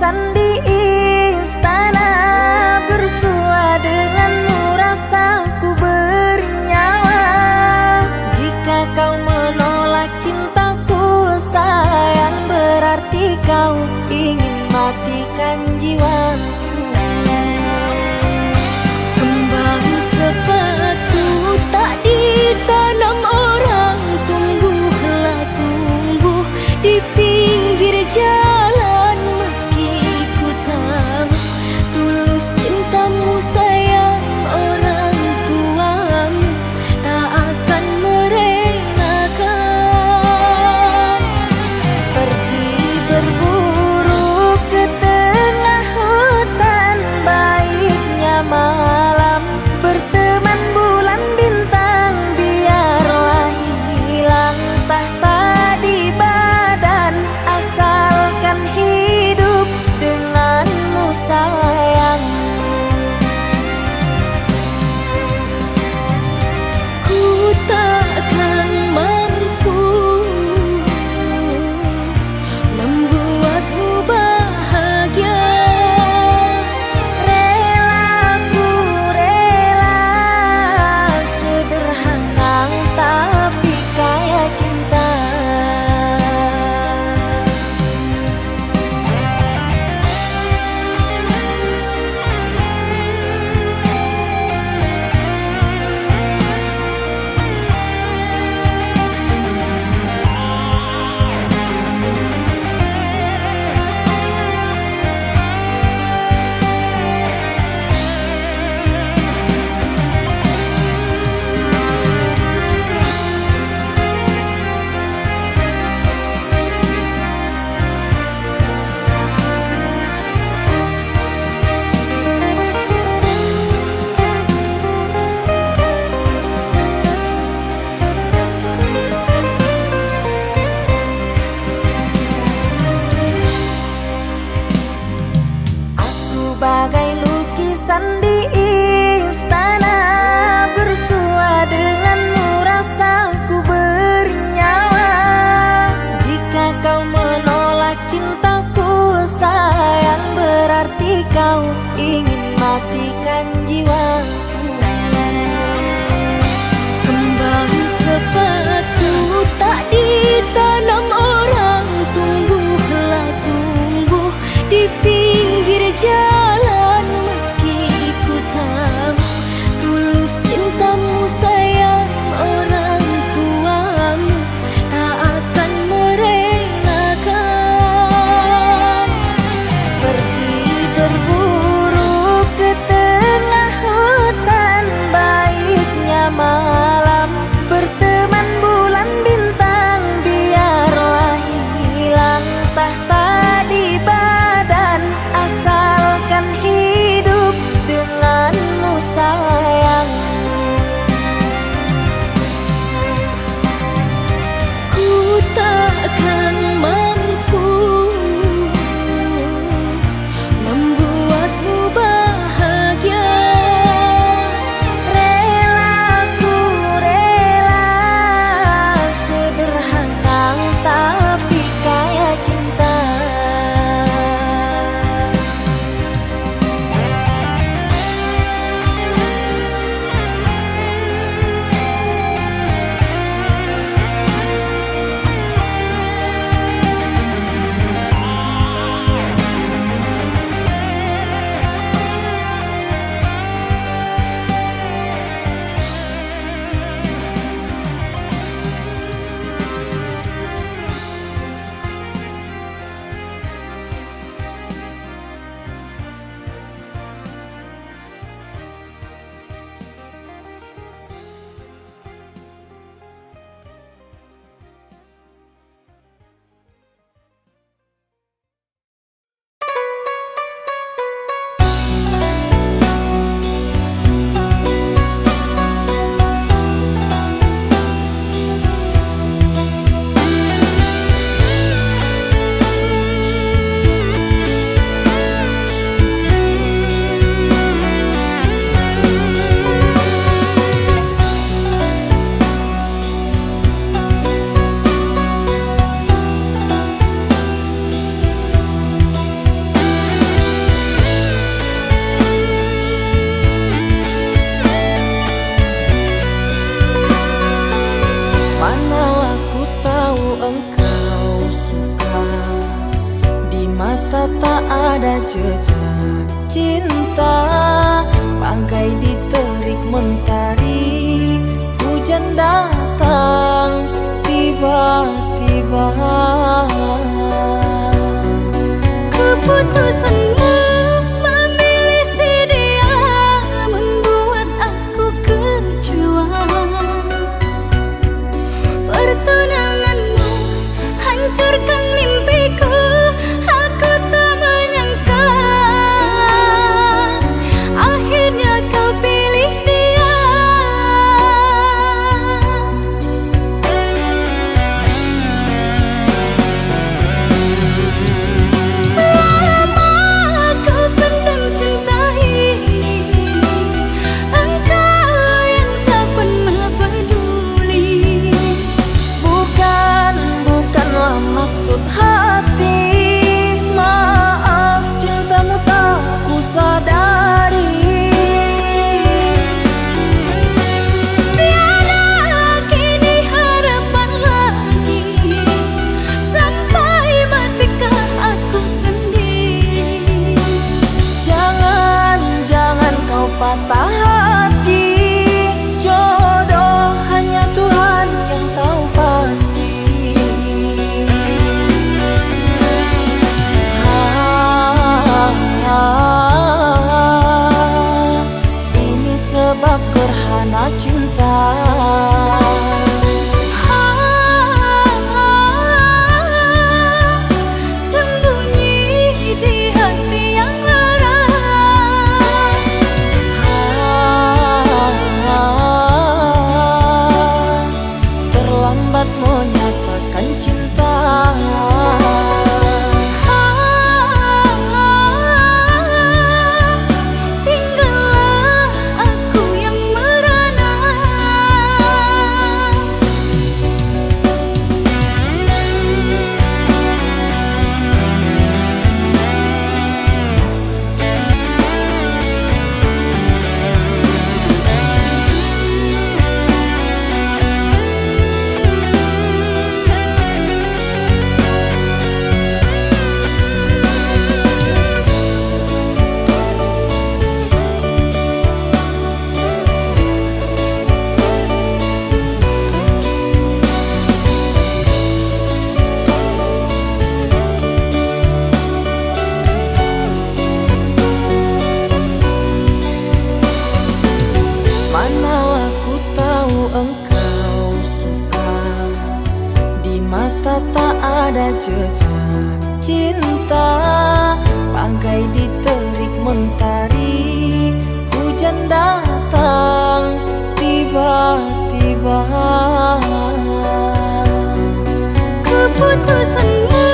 bosan di istana, bersua denganmu rasaku bernyawa. Jika kau menolak cintaku sayang, berarti kau ingin matikan jiwaku. Kembang sepatu tak ditanam orang, tumbuhlah tumbuh di pinggir jalan. Meski jejak cinta, bagai diterik mentari. Hujan datang tiba-tiba. Keputusanmu memilih si dia membuat aku kecewa. Pertunanganmu hancurkan mimpiku. Aku tak menyangka akhirnya kau pilih dia. Lama kau pendam cinta ini, engkau yang tak pernah peduli. Bukanlah maksud hati, maaf cintamu tak ku sadari. Tiada kini harapan lagi, sampai matikah aku sendiri. Jangan kau patah hati, jodoh hanya Tuhan yang tahu pasti. Ini sebab gerhana cinta. Sembunyi di hati yang lara. Terlambat menyatakan cinta. Tinggallah aku yang merana. Manalah ku tahu engkau suka, di mata tak ada jejak cinta, bagai diterik mentari. Hujan datang tiba-tiba. Keputusanmu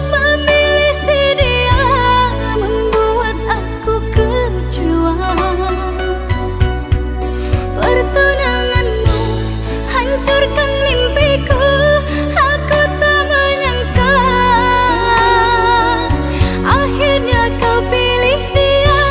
memilih si dia membuat aku kecewa. Pertunanganmu hancurkan mimpiku. Aku tak menyangka akhirnya kau pilih dia.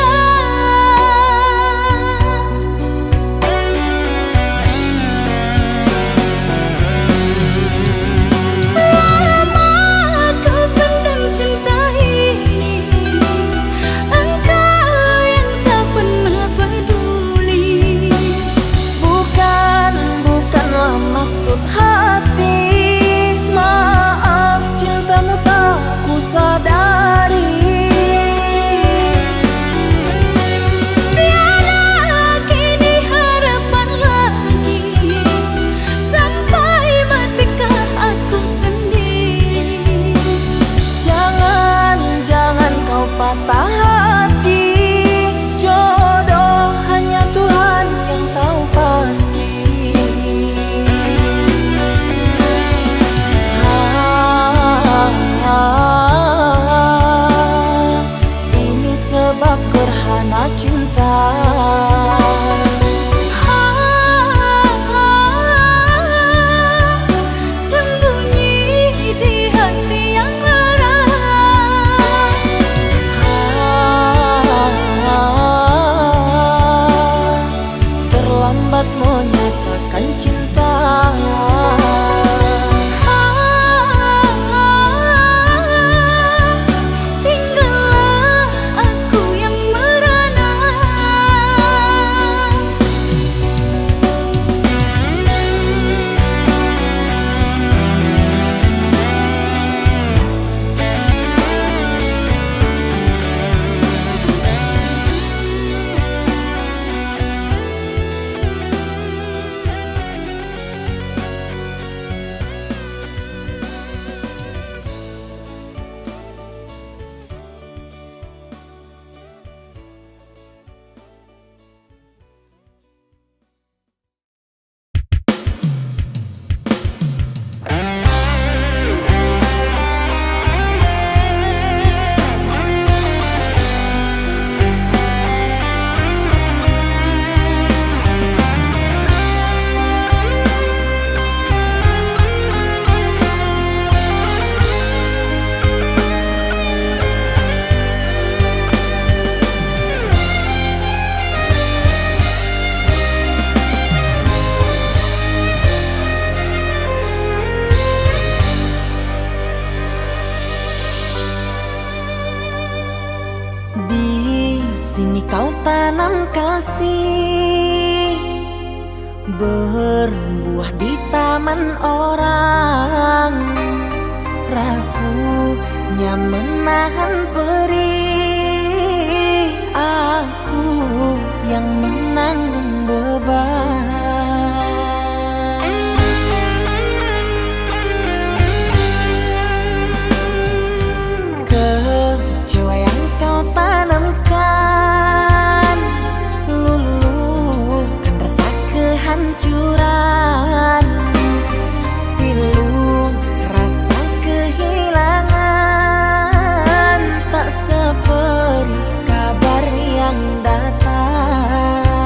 tanam kasih berbuah di taman orang, rapuhnya menahan perih, aku yang menanggung beban. Kecewa yang kau tanamkan luluhkan rasa kehancuran, pilu rasa kehilangan, tak seperti kabar yang datang.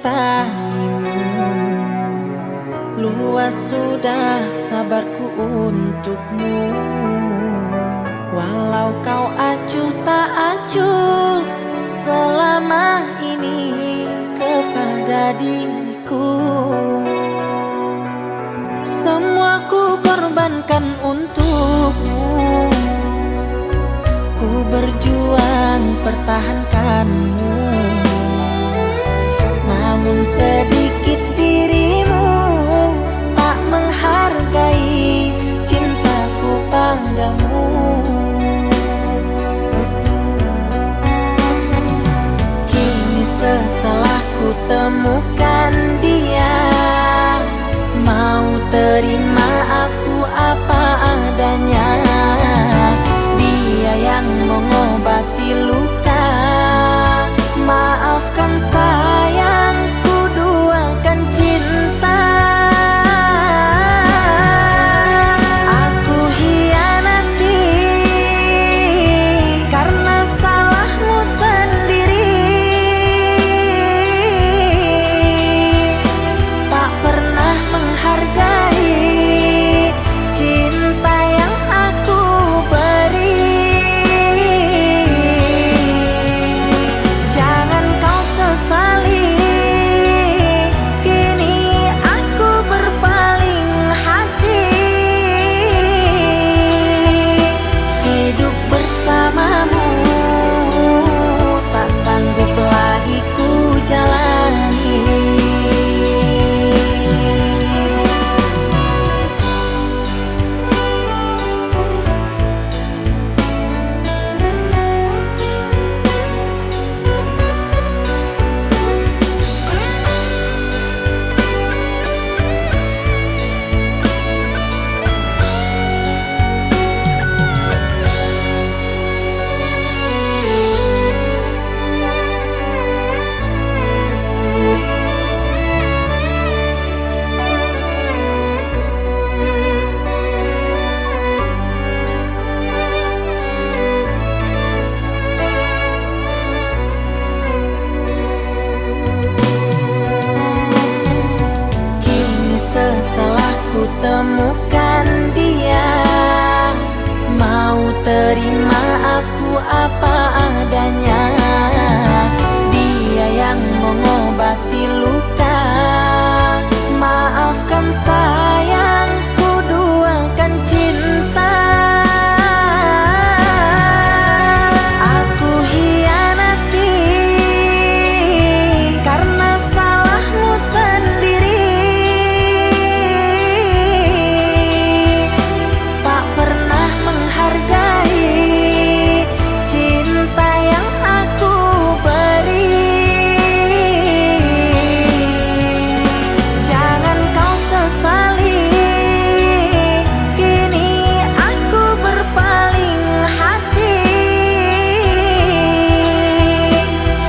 mencintaimu. Luas sudah sabarku untukmu. Walau kau acuh tak acuh selama ini kepada diriku. Semua ku korbankan untukmu. Ku berjuang pertahankanmu. Namun sedikit dirimu tak menghargai cintaku padamu. Kini setelah ku temukan dia, mau terima aku apa adanya. Dia yang mengobati luka. Maafkan sayang, ku duakan cinta. Aku hianati karena salahmu sendiri. Tak pernah menghargai cinta yang aku beri. Jangan kau sesali, kini aku berpaling hati. Hidup bersamamu tak sanggup lagi ku jalani. Kini setelah ku temukan dia, mau terima aku apa adanya. Dia yang mengobati luka. Maafkan sayang, ku duakan cinta. Aku hianati karena salahmu sendiri. Tak pernah menghargai cinta yang aku beri. Jangan kau sesali, kini aku berpaling hati.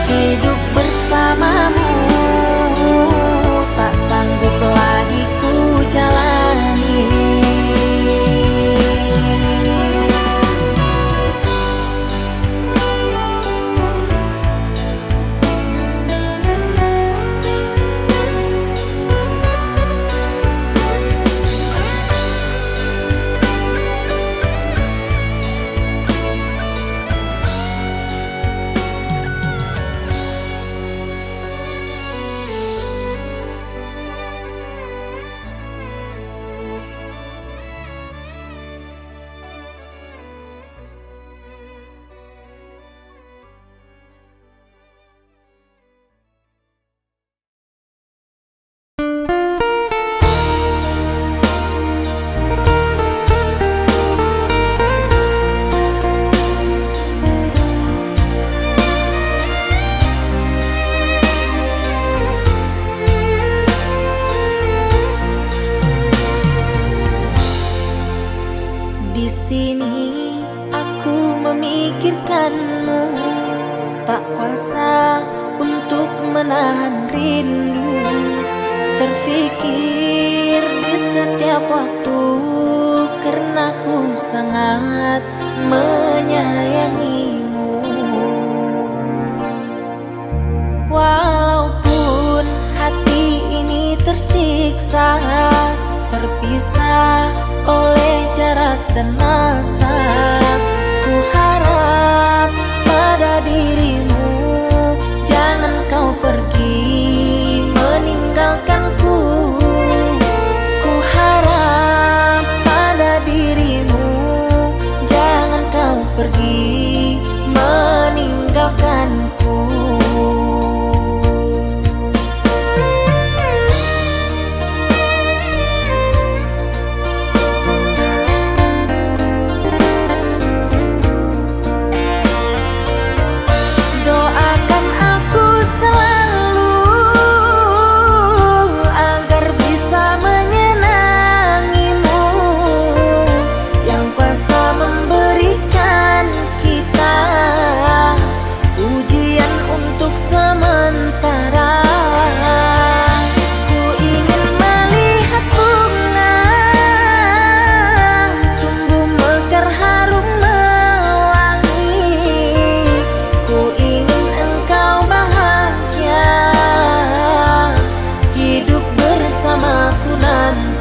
Hidup bersamamu tak sanggup lagi ku jalani. Di sini aku memikirkanmu, tak kuasa untuk menahan rindu. Terfikir di setiap waktu karena ku sangat menyayangimu. Walaupun tersiksa, terpisah oleh jarak dan masa. Ku harap pada dirimu, jangan kau pergi meninggalkanku. Ku harap pada dirimu, jangan kau pergi meninggalkanku. Doakan aku selalu agar bisa menyenangimu, yang kuasa memberikan kita ujian untuk sementara. Ku ingin melihat bunga tumbuh mekar harum mewangi. Ku ingin engkau bahagia hidup bersamaku nanti.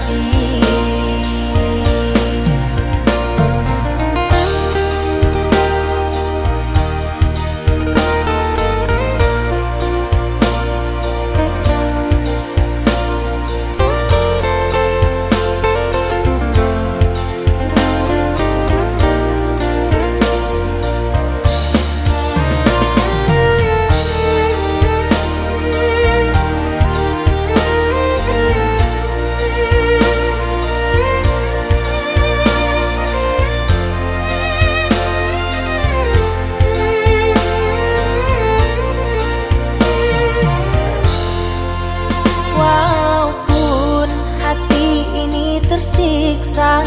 Walaupun hati ini tersiksa,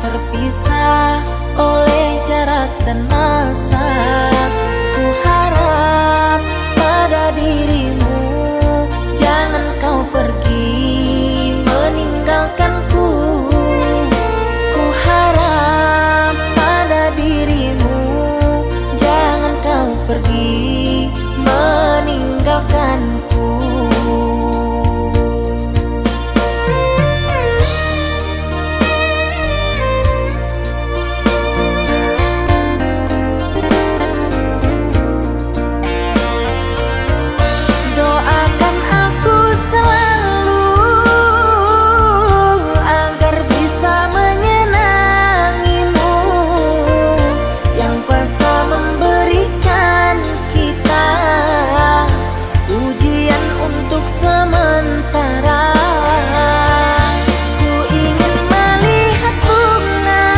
terpisah oleh jarak dan masa. Ku harap pada dirimu, jangan kau pergi meninggalkanku. Ku harap pada dirimu, jangan kau pergi meninggalkanku. Doakan aku selalu agar bisa menyenangimu, yang kuasa memberikan kita ujian untuk sementara. Ku ingin melihat bunga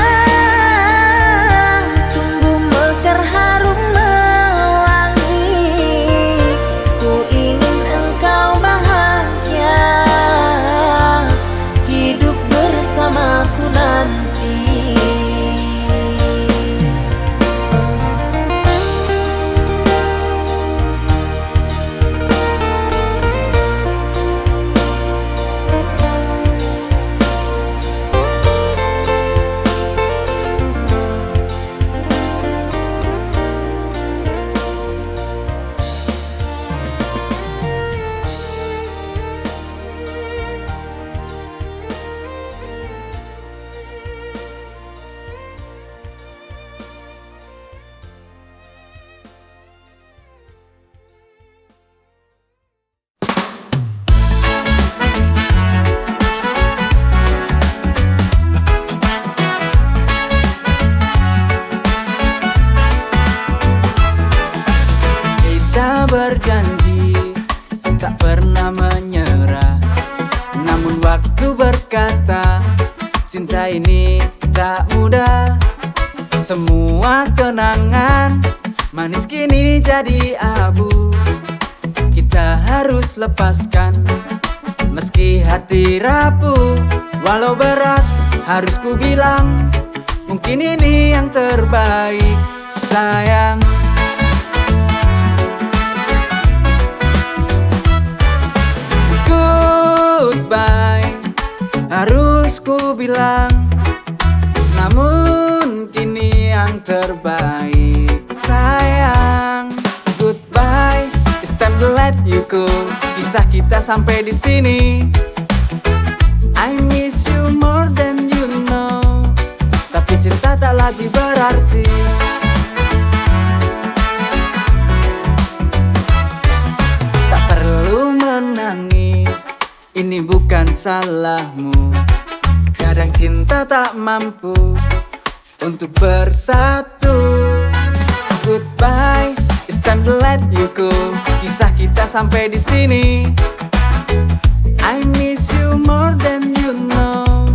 tumbuh mekar harum mewangi. Ku ingin engkau bahagia hidup bersamaku nanti. Kita berjanji tak pernah menyerah, namun waktu berkata cinta ini tak mudah. Semua kenangan manis kini jadi abu. Kita harus lepaskan meski hati rapuh. Walau berat harus ku bilang, mungkin ini yang terbaik sayang. Goodbye harus ku bilang, namun kini yang terbaik sayang. Goodbye, it's time to let you go. Kisah kita sampai di sini. cinta tak lagi berarti. Tak perlu menangis, ini bukan salahmu. Kadang cinta tak mampu untuk bersatu. Goodbye, it's time to let you go. Kisah kita sampai di sini. I miss you more than you know.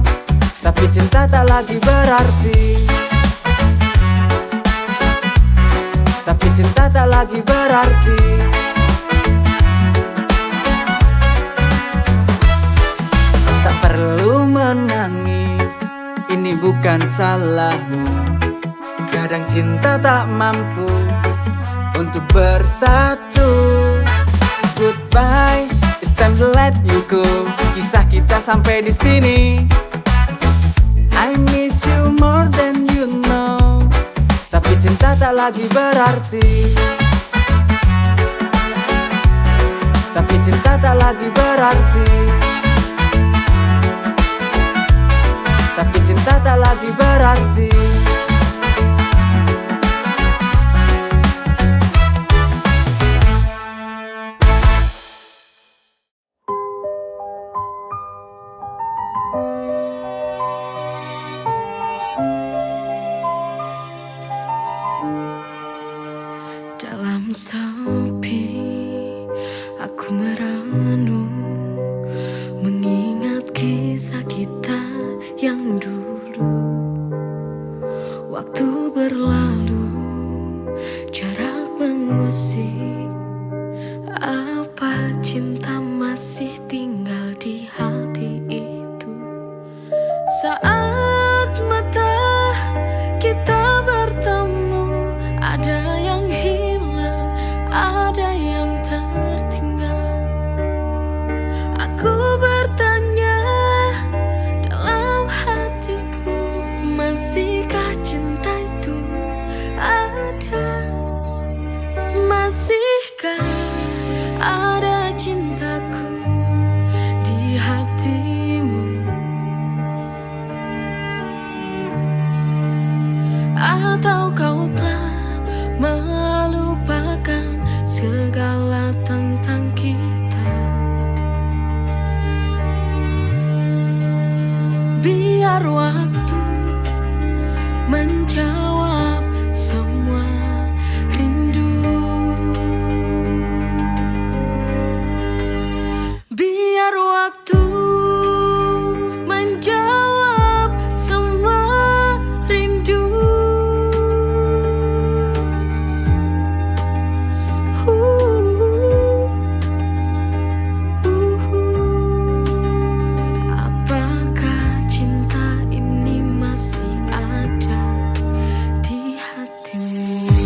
Tapi cinta tak lagi berarti. Tapi cinta tak lagi berarti. Tak perlu menangis, ini bukan salahmu. Kadang cinta tak mampu untuk bersatu. Goodbye, it's time to let you go. Kisah kita sampai di sini. I miss you more than you know. Tapi cinta tak lagi berarti. Tapi cinta tak lagi berarti. Tapi cinta tak lagi berarti. Dalam sepi, aku merenung, mengingat kisah kita yang dulu. Waktu berlalu, jarak mengusik. Apa cinta masih tinggal di hati itu? Saat mata kita bertemu, ada yang hilang, ada yang tertinggal. Aku bertanya dalam hatiku, masihkah cinta itu ada? Masihkah ada cintaku di hatimu? Atau kau telah melupakan segala tentang kita? Biar waktu menjawab semua rindu. Biar waktu menjawab semua rindu. Apakah cinta ini masih ada di hatimu?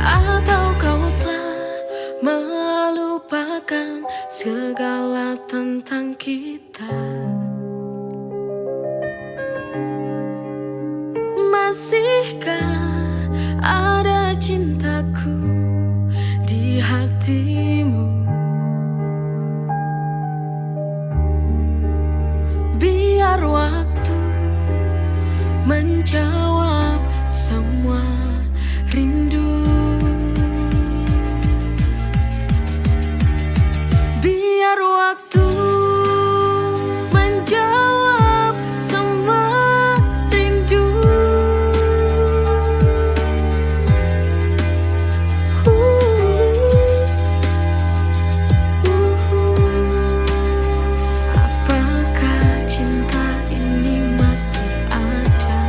Atau kau telah melupakan segala tentang kita? Masihkah ada cintaku di hatimu? Biar waktu menjawab semua rindu. Biar waktu menjawab semua rindu. Apakah cinta ini masih ada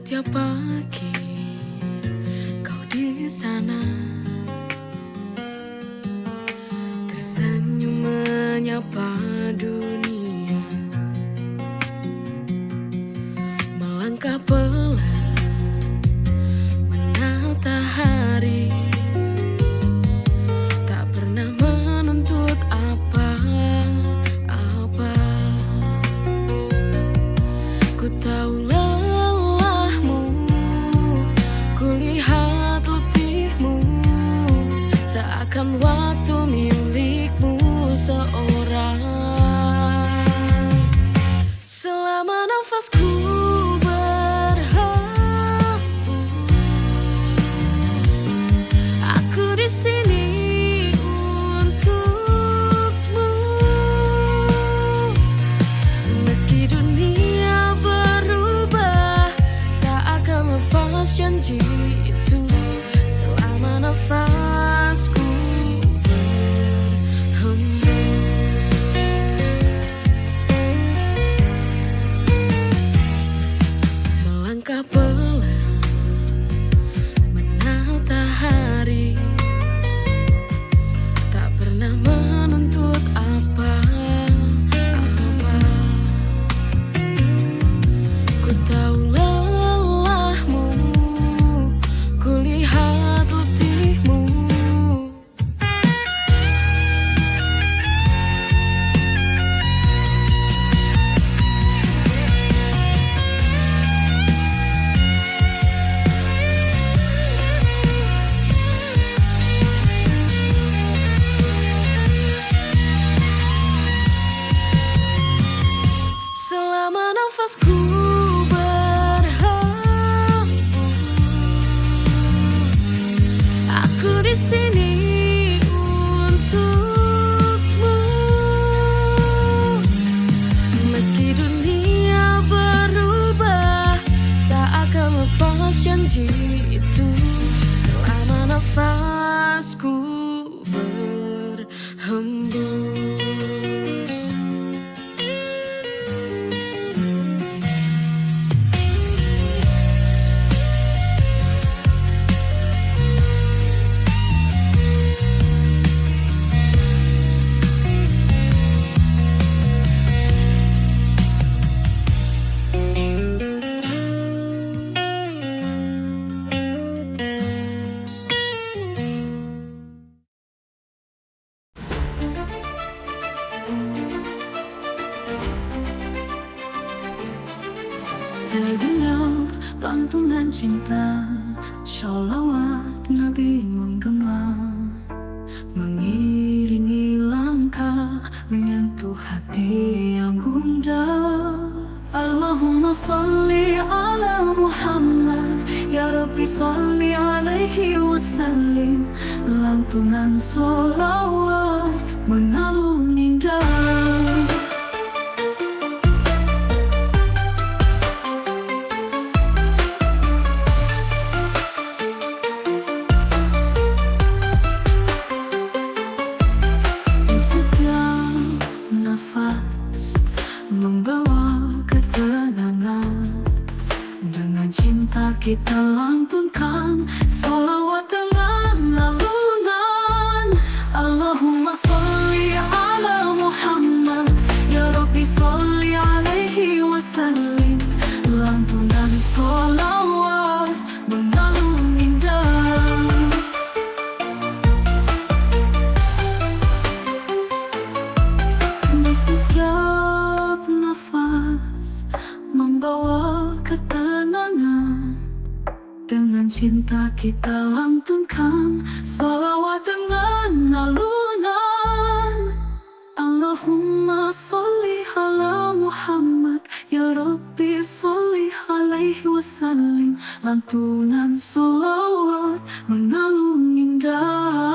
Setiap pagi kau di sana tersenyum menyapa dunia, melangkah pelan menata hari, tak pernah menuntut apa-apa. Ku tahu lelahmu, ku lihat letihmu, seakan waktu milikmu seorang. Selama nafasku berhembus, aku di sini untukmu. Meski dunia berubah, tak akan lepas janji itu. Selama nafasku berhembus, melangkah pelan menata hari, tak pernah menuntut apa-apa. Ku tahu lelahmu, ku lihat letihmu. Selama nafasku berhembus, aku di sini untukmu. Meski dunia berubah, tak akan lepas janji itu. Selama nafasku berhembus. Terdengar lantunan cinta, sholawat Nabi menggema, mengiringi langkah, menyentuh hati yang gundah. Allahumma salli ala Muhammad, ya Rabbi salli alaihi wasallim. Lantunan sholawat mengalun indah. Membawa ketenangan, dengan cinta kita lantunkan sholawat dengan alunan. Allahumma sholli ala Muhammad, ya Rabbi sholli alaihi wasallim. Lantunan sholawat mengalun indah. Di setiap nafas membawa ketenangan, dengan cinta kita lantunkan sholawat dengan alunan. Allahumma sholli ala Muhammad, ya Rabbi sholli alaihi wasallim. Lantunan sholawat mengalun indah.